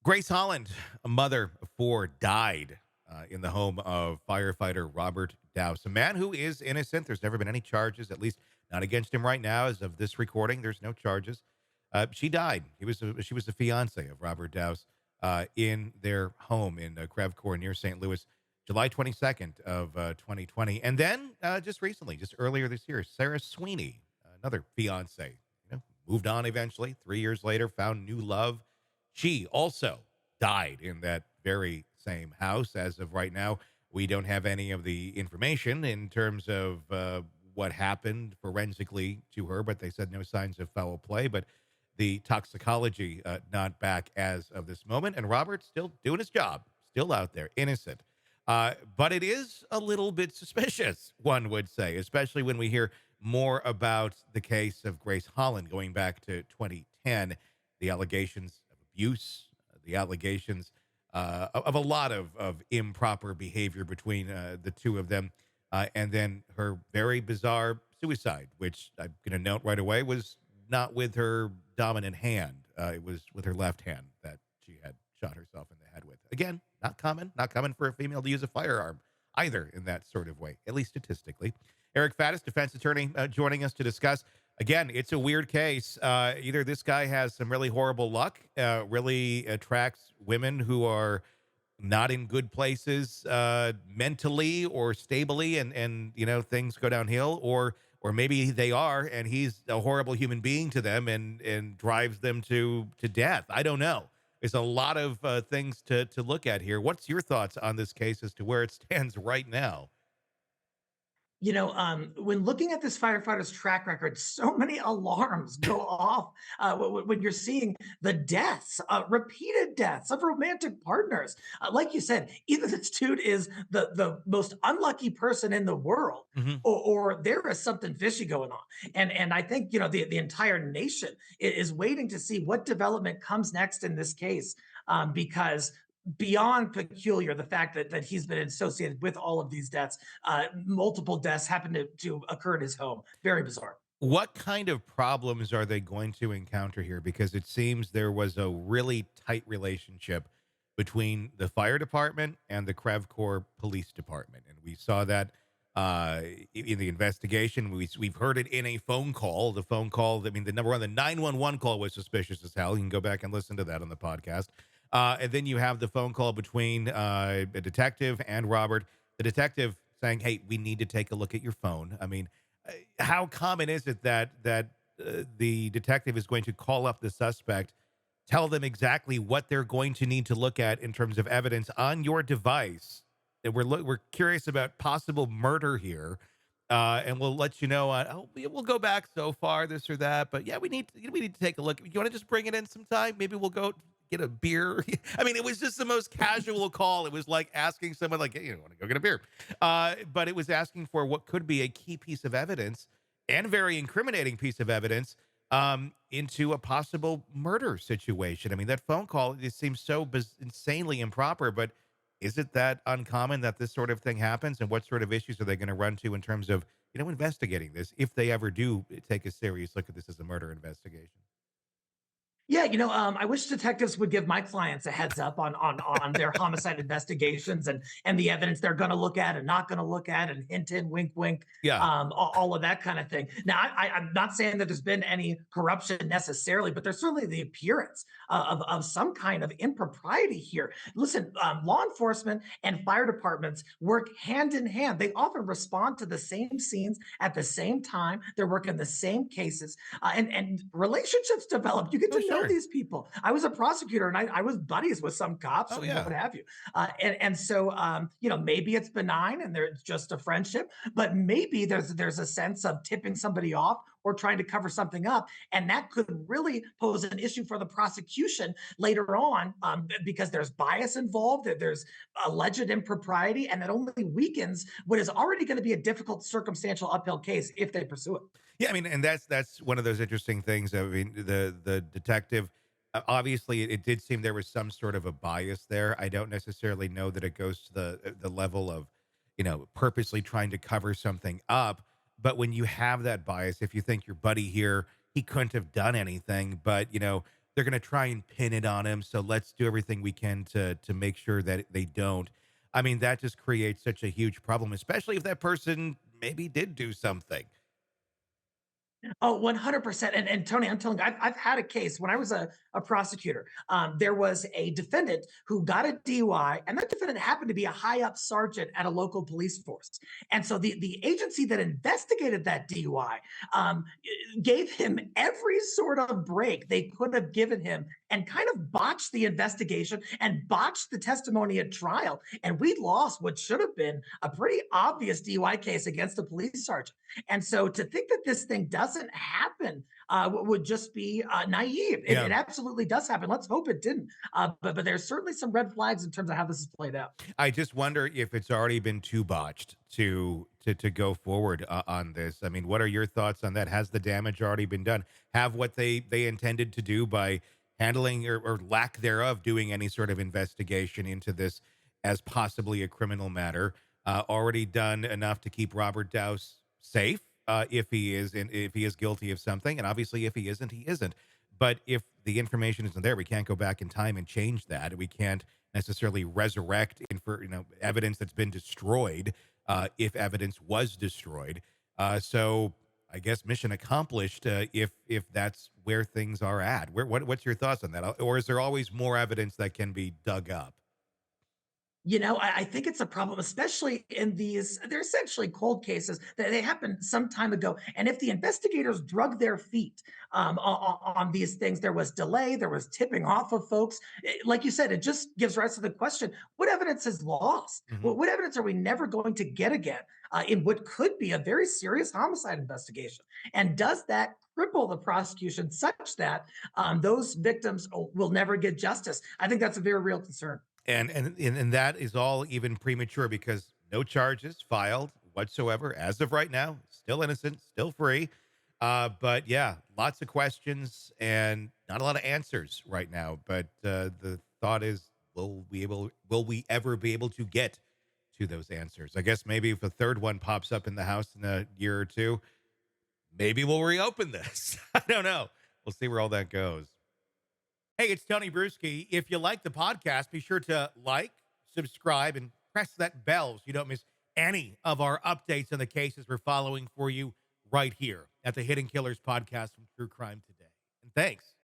Grace Holland, a mother of four, died in the home of firefighter Robert Douse, a man who is innocent. There's never been any charges, at least not against him right now. As of this recording, there's no charges. She died. She was the fiance of Robert Douse in their home in Crevecoeur near St. Louis, July 22nd of 2020. And then just recently, just earlier this year, Sarah Sweeney, another fiance, moved on eventually. 3 years later, found new love. She also died in that very same house. As of right now, we don't have any of the information in terms of what happened forensically to her, but they said no signs of foul play. But the toxicology not back as of this moment. And Robert's still doing his job, still out there, innocent. But it is a little bit suspicious, one would say, especially when we hear more about the case of Grace Holland going back to 2010, the allegations of abuse, the allegations of a lot of improper behavior between the two of them, and then her very bizarre suicide, which I'm going to note right away was not with her dominant hand. It was with her left hand that she had shot herself in the head with. Again, not common for a female to use a firearm either in that sort of way, at least statistically. Eric Faddis, defense attorney, joining us to discuss. Again, it's a weird case. Either this guy has some really horrible luck, really attracts women who are not in good places mentally or stably, and things go downhill, or maybe they are, and he's a horrible human being to them and drives them to death. I don't know. There's a lot of things to look at here. What's your thoughts on this case as to where it stands right now? When looking at this firefighter's track record, so many alarms go off when you're seeing the deaths, repeated deaths of romantic partners. Like you said, either this dude is the most unlucky person in the world, Hmm. or there is something fishy going on. And I think the entire nation is waiting to see what development comes next in this case, because beyond peculiar the fact that he's been associated with all of these deaths, multiple deaths happen to occur in his home. Very bizarre. What kind of problems are they going to encounter here? Because it seems there was a really tight relationship between the fire department and the Crevecoeur Police Department, and we saw that in the investigation. We've heard it in a phone call. The phone call, I mean, the number one, the 911 call was suspicious as hell. You can go back and listen to that on the podcast. And then you have the phone call between a detective and Robert. The detective saying, "Hey, we need to take a look at your phone." I mean, how common is it that the detective is going to call up the suspect, tell them exactly what they're going to need to look at in terms of evidence on your device? And we're curious about possible murder here, and we'll let you know. We'll go back so far, this or that, but yeah, we need to take a look. You want to just bring it in sometime? Maybe we'll go get a beer. I mean, it was just the most casual call. It was like asking someone, like, "Hey, you want to go get a beer?" But it was asking for what could be a key piece of evidence and very incriminating piece of evidence into a possible murder situation. I mean, that phone call, it seems so insanely improper, but is it that uncommon that this sort of thing happens? And what sort of issues are they going to run to in terms of, investigating this, if they ever do take a serious look at this as a murder investigation? Yeah, I wish detectives would give my clients a heads up on their homicide investigations and the evidence they're going to look at and not going to look at, and hint, hint, wink, wink, Yeah. all of that kind of thing. Now, I'm not saying that there's been any corruption necessarily, but there's certainly the appearance of some kind of impropriety here. Listen, law enforcement and fire departments work hand in hand. They often respond to the same scenes at the same time. They're working the same cases, and relationships develop. You get Oh, to know sure. these people. I was a prosecutor, and I was buddies with some cops Oh, and what yeah. have you. And so, maybe it's benign and there's just a friendship, but maybe there's a sense of tipping somebody off or trying to cover something up, and that could really pose an issue for the prosecution later on, because there's bias involved, that there's alleged impropriety, and that only weakens what is already going to be a difficult circumstantial uphill case if they pursue it. Yeah, I mean, and that's one of those interesting things. I mean, the detective, obviously, it did seem there was some sort of a bias there. I don't necessarily know that it goes to the level of, purposely trying to cover something up. But when you have that bias, if you think your buddy here, he couldn't have done anything, but they're going to try and pin it on him. So let's do everything we can to make sure that they don't. I mean, that just creates such a huge problem, especially if that person maybe did do something. Oh, 100%. And Tony, I'm telling you, I've had a case when I was a prosecutor. There was a defendant who got a DUI, and that defendant happened to be a high up sergeant at a local police force. And so the agency that investigated that DUI gave him every sort of break they could have given him and kind of botched the investigation and botched the testimony at trial. And we lost what should have been a pretty obvious DUI case against a police sergeant. And so to think that this thing doesn't happen would just be naive. It Yeah. absolutely does happen. Let's hope it didn't. But there's certainly some red flags in terms of how this is played out. I just wonder if it's already been too botched to go forward on this. I mean, what are your thoughts on that? Has the damage already been done? Have what they intended to do by handling or lack thereof doing any sort of investigation into this as possibly a criminal matter already done enough to keep Robert Douse safe if he is guilty of something, and obviously if he isn't, he isn't. But if the information isn't there, we can't go back in time and change that. We can't necessarily resurrect evidence that's been destroyed if evidence was destroyed. So I guess mission accomplished if that's where things are at. What's your thoughts on that? Or is there always more evidence that can be dug up? I think it's a problem, especially in these, they're essentially cold cases that they happened some time ago. And if the investigators drug their feet on these things, there was delay, there was tipping off of folks. Like you said, it just gives rise to the question, what evidence is lost? Mhm. What evidence are we never going to get again in what could be a very serious homicide investigation? And does that cripple the prosecution such that those victims will never get justice? I think that's a very real concern. And that is all even premature because no charges filed whatsoever as of right now. Still innocent, still free. But yeah, lots of questions and not a lot of answers right now. But the thought is, will we ever be able to get to those answers? I guess maybe if a third one pops up in the house in a year or two, maybe we'll reopen this. I don't know. We'll see where all that goes. Hey, it's Tony Bruschi. If you like the podcast, be sure to like, subscribe, and press that bell so you don't miss any of our updates on the cases we're following for you right here at the Hidden Killers podcast from True Crime Today. And thanks